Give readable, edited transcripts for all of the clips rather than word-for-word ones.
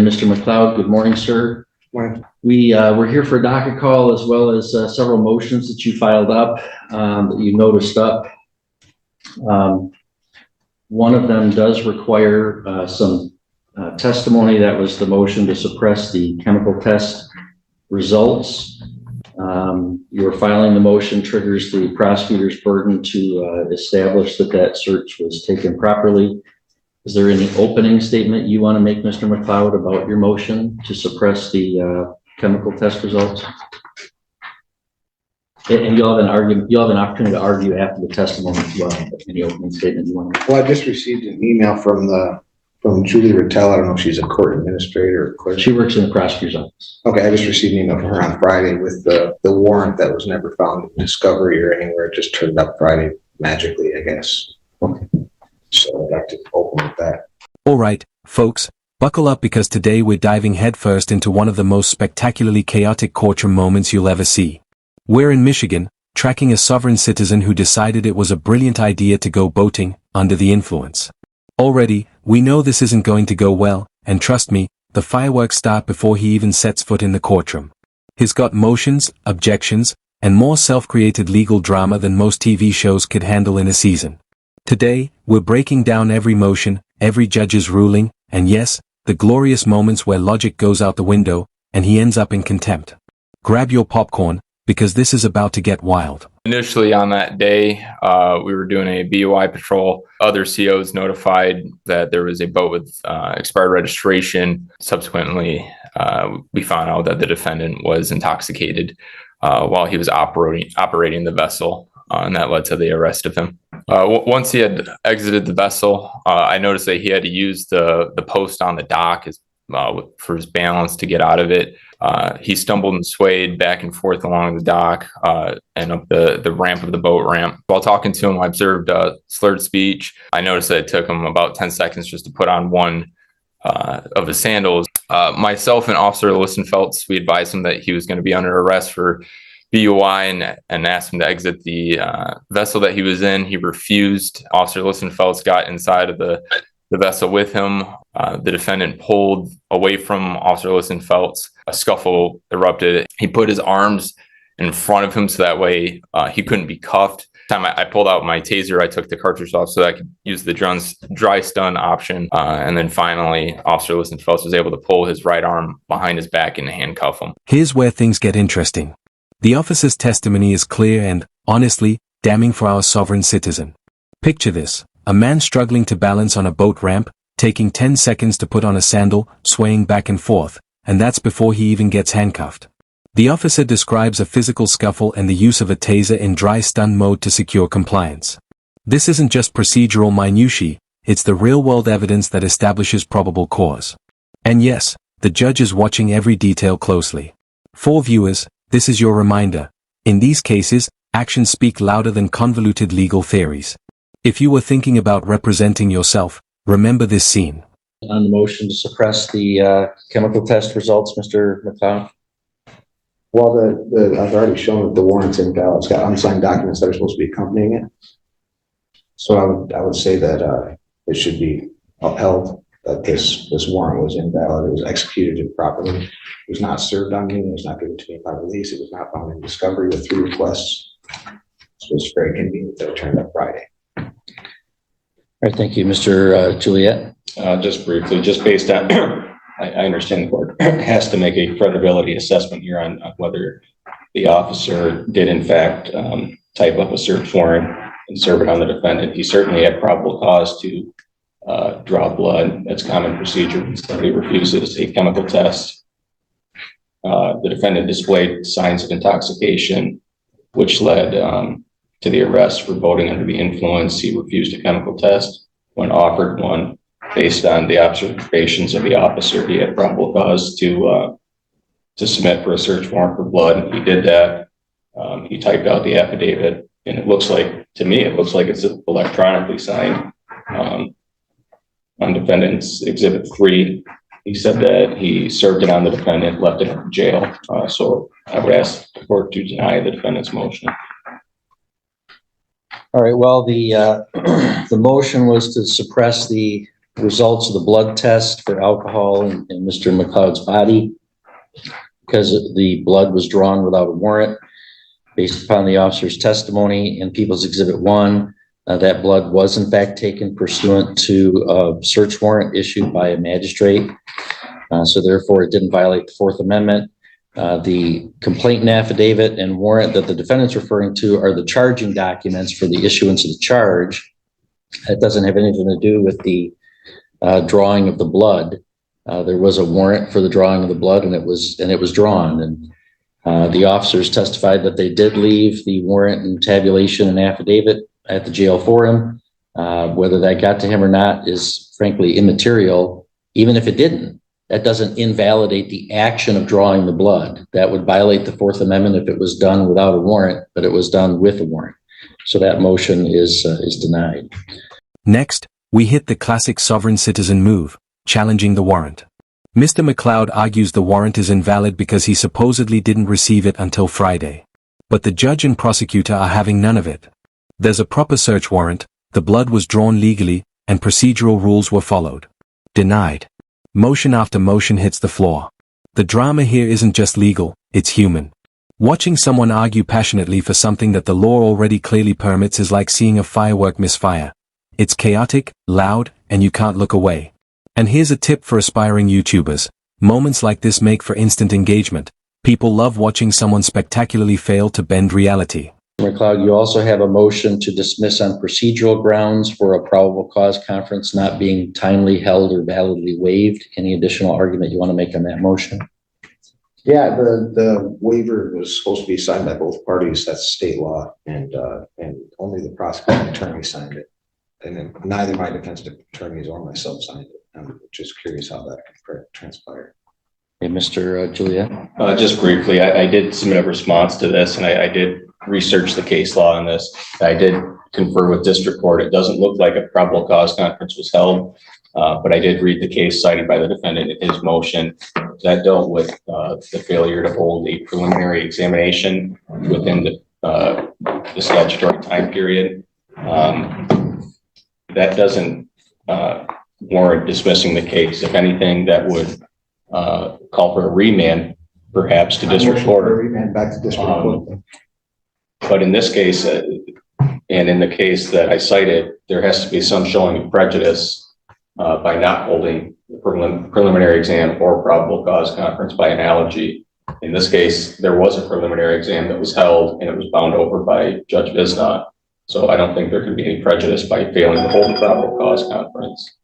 Mr. McLeod, good morning, sir. Morning. We're here for a docket call as well as several motions that you filed up, that you noticed up. One of them does require some testimony. That was the motion to suppress the chemical test results. Your filing the motion triggers the prosecutor's burden to establish that that search was taken properly. Is there any opening statement you want to make, Mr. McLeod, about your motion to suppress the chemical test results? And you'll have an opportunity to argue after the testimony as well. Any opening statement you want to make? Well, I just received an email from Julie Rattell. I don't know if she's a court administrator or clerk. She works in the prosecutor's office. Okay, I just received an email from her on Friday with the warrant that was never found in Discovery or anywhere. It just turned up Friday magically, I guess. Okay. So I'd like to open with that. All right, folks, buckle up because today we're diving headfirst into one of the most spectacularly chaotic courtroom moments you'll ever see. We're in Michigan, tracking a sovereign citizen who decided it was a brilliant idea to go boating under the influence. Already, we know this isn't going to go well, and trust me, the fireworks start before he even sets foot in the courtroom. He's got motions, objections, and more self-created legal drama than most TV shows could handle in a season. Today, we're breaking down every motion, every judge's ruling, and yes, the glorious moments where logic goes out the window, and he ends up in contempt. Grab your popcorn, because this is about to get wild. Initially on that day, we were doing a BOI patrol. Other COs notified that there was a boat with expired registration. Subsequently, we found out that the defendant was intoxicated while he was operating the vessel, and that led to the arrest of him. Once he had exited the vessel, I noticed that he had to use the post on the dock for his balance to get out of it. He stumbled and swayed back and forth along the dock and up the ramp of the boat ramp. While talking to him, I observed slurred speech. I noticed that it took him about 10 seconds just to put on one of his sandals. Myself and Officer Listenfeldt, we advised him that he was going to be under arrest for BOI and asked him to exit the vessel that he was in. He refused. Officer Listenfeldt got inside of the vessel with him. The defendant pulled away from Officer Listenfeldt. A scuffle erupted. He put his arms in front of him so that way he couldn't be cuffed. Time I pulled out my taser, I took the cartridge off so that I could use the dry stun option. And then finally, Officer Listenfeldt was able to pull his right arm behind his back and handcuff him. Here's where things get interesting. The officer's testimony is clear and, honestly, damning for our sovereign citizen. Picture this, a man struggling to balance on a boat ramp, taking 10 seconds to put on a sandal, swaying back and forth, and that's before he even gets handcuffed. The officer describes a physical scuffle and the use of a taser in dry stun mode to secure compliance. This isn't just procedural minutiae, it's the real-world evidence that establishes probable cause. And yes, the judge is watching every detail closely. For viewers, this is your reminder. In these cases, actions speak louder than convoluted legal theories. If you were thinking about representing yourself, remember this scene. On the motion to suppress the chemical test results, Mr. McLeod? Well, I've already shown that the warrant's invalid. It's got unsigned documents that are supposed to be accompanying it. So I would say that it should be upheld that this warrant was invalid. It was executed improperly. It was not served on me. It was not given to me by release. It was not found in Discovery with 3 requests. So it's very convenient that it turned up Friday. All right, thank you. Mr. Juliet? Just briefly, just based on, I understand the court has to make a credibility assessment here on whether the officer did in fact type up a search warrant and serve it on the defendant. He certainly had probable cause to draw blood. That's common procedure when somebody refuses a chemical test. The defendant displayed signs of intoxication, which led to the arrest for voting under the influence. He refused a chemical test when offered one. Based on the observations of the officer, he had probable cause to submit for a search warrant for blood. He did that. He typed out the affidavit, and it looks like, to me, it looks like it's electronically signed. On defendant's exhibit 3, he said that he served it on the defendant, left it in jail. So I would ask the court to deny the defendant's motion. All right, well, the motion was to suppress the results of the blood test for alcohol in Mr. McLeod's body because the blood was drawn without a warrant. Based upon the officer's testimony in People's Exhibit 1, that blood was in fact taken pursuant to a search warrant issued by a magistrate. So therefore it didn't violate the Fourth Amendment. The complaint and affidavit and warrant that the defendant's referring to are the charging documents for the issuance of the charge. That doesn't have anything to do with the drawing of the blood. There was a warrant for the drawing of the blood, and it was drawn. And the officers testified that they did leave the warrant and tabulation and affidavit at the jail for him. Whether that got to him or not is frankly immaterial. Even if it didn't, that doesn't invalidate the action of drawing the blood. That would violate the Fourth Amendment if it was done without a warrant, but it was done with a warrant. So that motion is denied. Next, we hit the classic sovereign citizen move, challenging the warrant. Mr. McLeod argues the warrant is invalid because he supposedly didn't receive it until Friday. But the judge and prosecutor are having none of it. There's a proper search warrant, the blood was drawn legally, and procedural rules were followed. Denied. Motion after motion hits the floor. The drama here isn't just legal, it's human. Watching someone argue passionately for something that the law already clearly permits is like seeing a firework misfire. It's chaotic, loud, and you can't look away. And here's a tip for aspiring YouTubers. Moments like this make for instant engagement. People love watching someone spectacularly fail to bend reality. McLeod, you also have a motion to dismiss on procedural grounds for a probable cause conference not being timely held or validly waived. Any additional argument you want to make on that motion? Yeah, the waiver was supposed to be signed by both parties. That's state law, and only the prosecuting attorney signed it. And then neither my defense attorneys or myself signed it. I'm just curious how that transpired. Hey, Mr. Juliet. Just briefly, I did submit a response to this, and I did research the case law on this. I did confer with district court. It doesn't look like a probable cause conference was held, but I did read the case cited by the defendant in his motion that dealt with the failure to hold a preliminary examination within the statutory time period. That doesn't warrant dismissing the case. If anything, that would call for a remand, perhaps, to district court. Remand back to district court. But in this case, and in the case that I cited, there has to be some showing of prejudice by not holding the preliminary exam or probable cause conference by analogy. In this case, there was a preliminary exam that was held, and it was bound over by Judge Visnot. So I don't think there could be any prejudice by failing to hold a probable cause conference.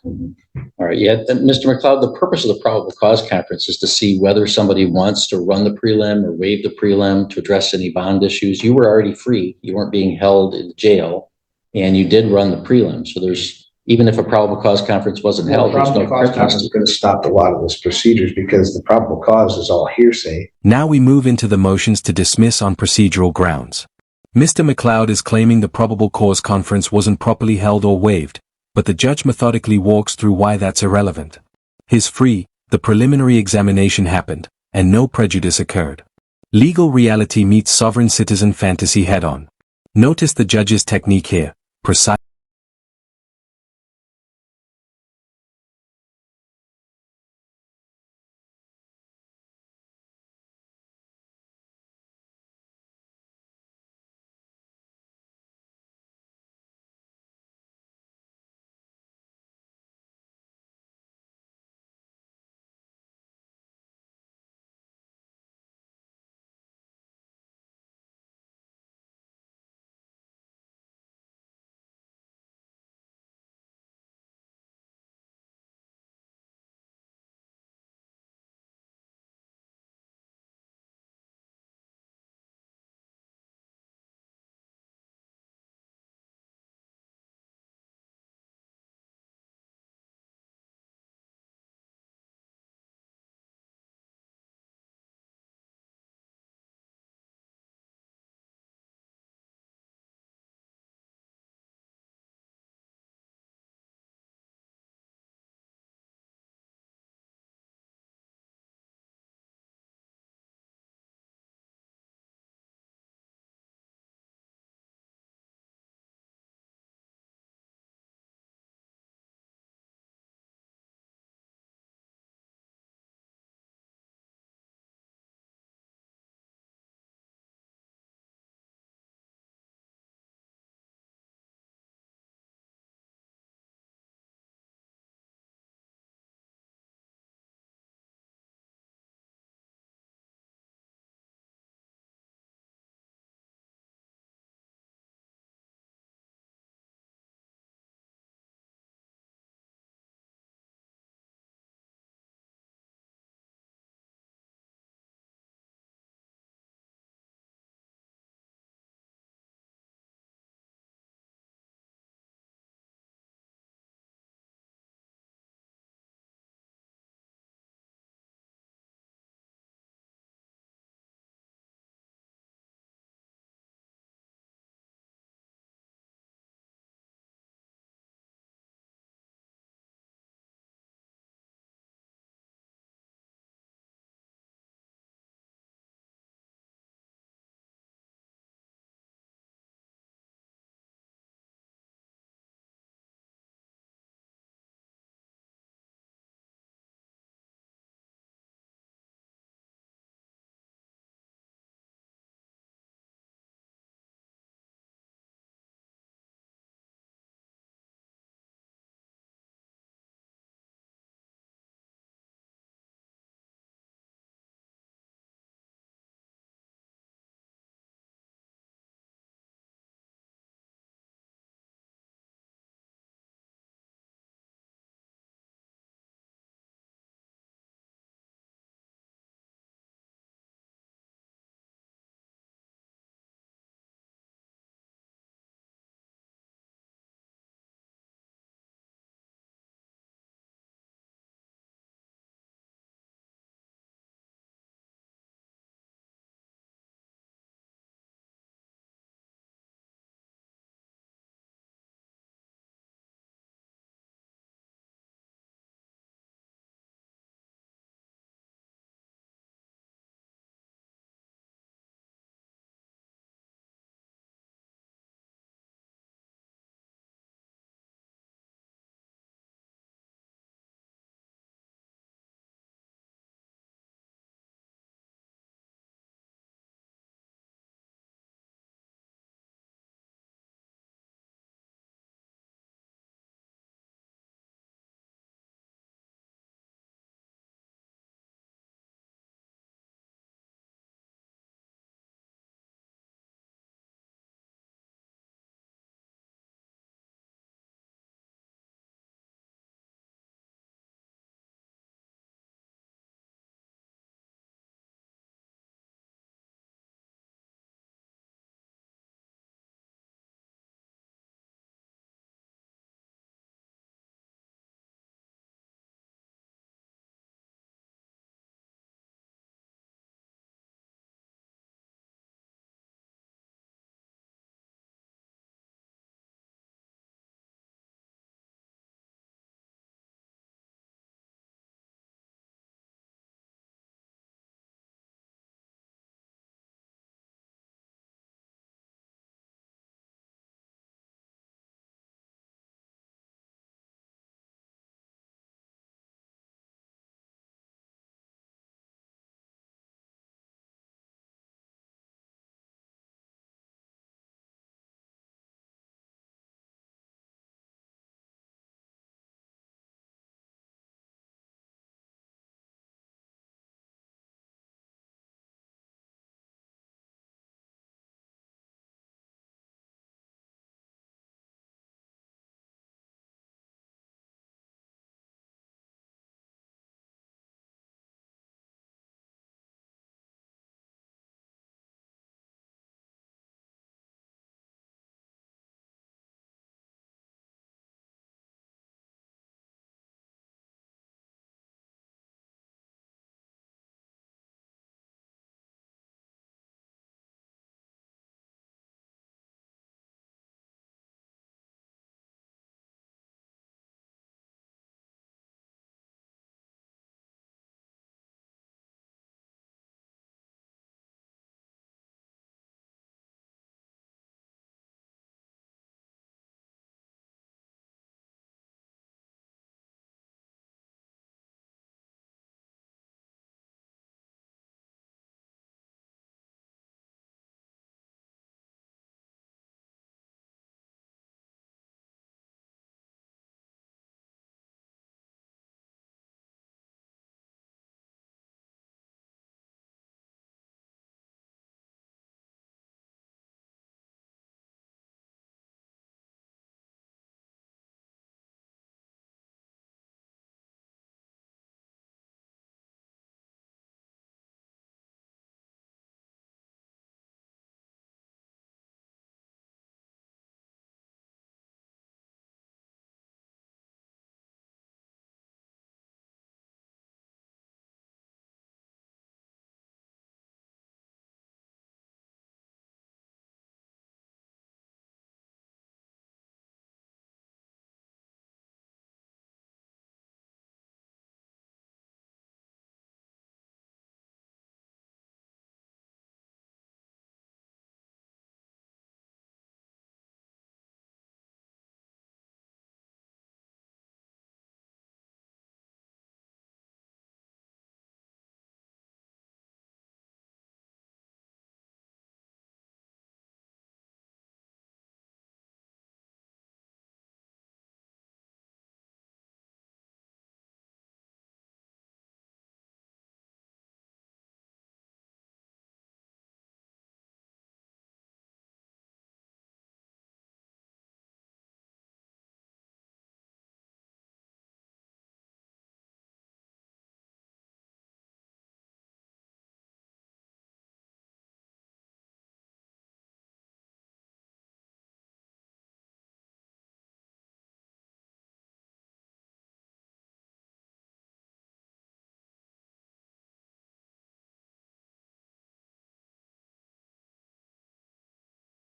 All right, yeah, Mr. McLeod, the purpose of the probable cause conference is to see whether somebody wants to run the prelim or waive the prelim to address any bond issues. You were already free. You weren't being held in jail, and you did run the prelim. So there's, even if a probable cause conference wasn't held, there's no probable cause conference could have stopped a lot of those procedures because the probable cause is all hearsay. Now we move into the motions to dismiss on procedural grounds. Mr. McLeod is claiming the probable cause conference wasn't properly held or waived, but the judge methodically walks through why that's irrelevant. He's free, the preliminary examination happened, and no prejudice occurred. Legal reality meets sovereign citizen fantasy head-on. Notice the judge's technique here, precise.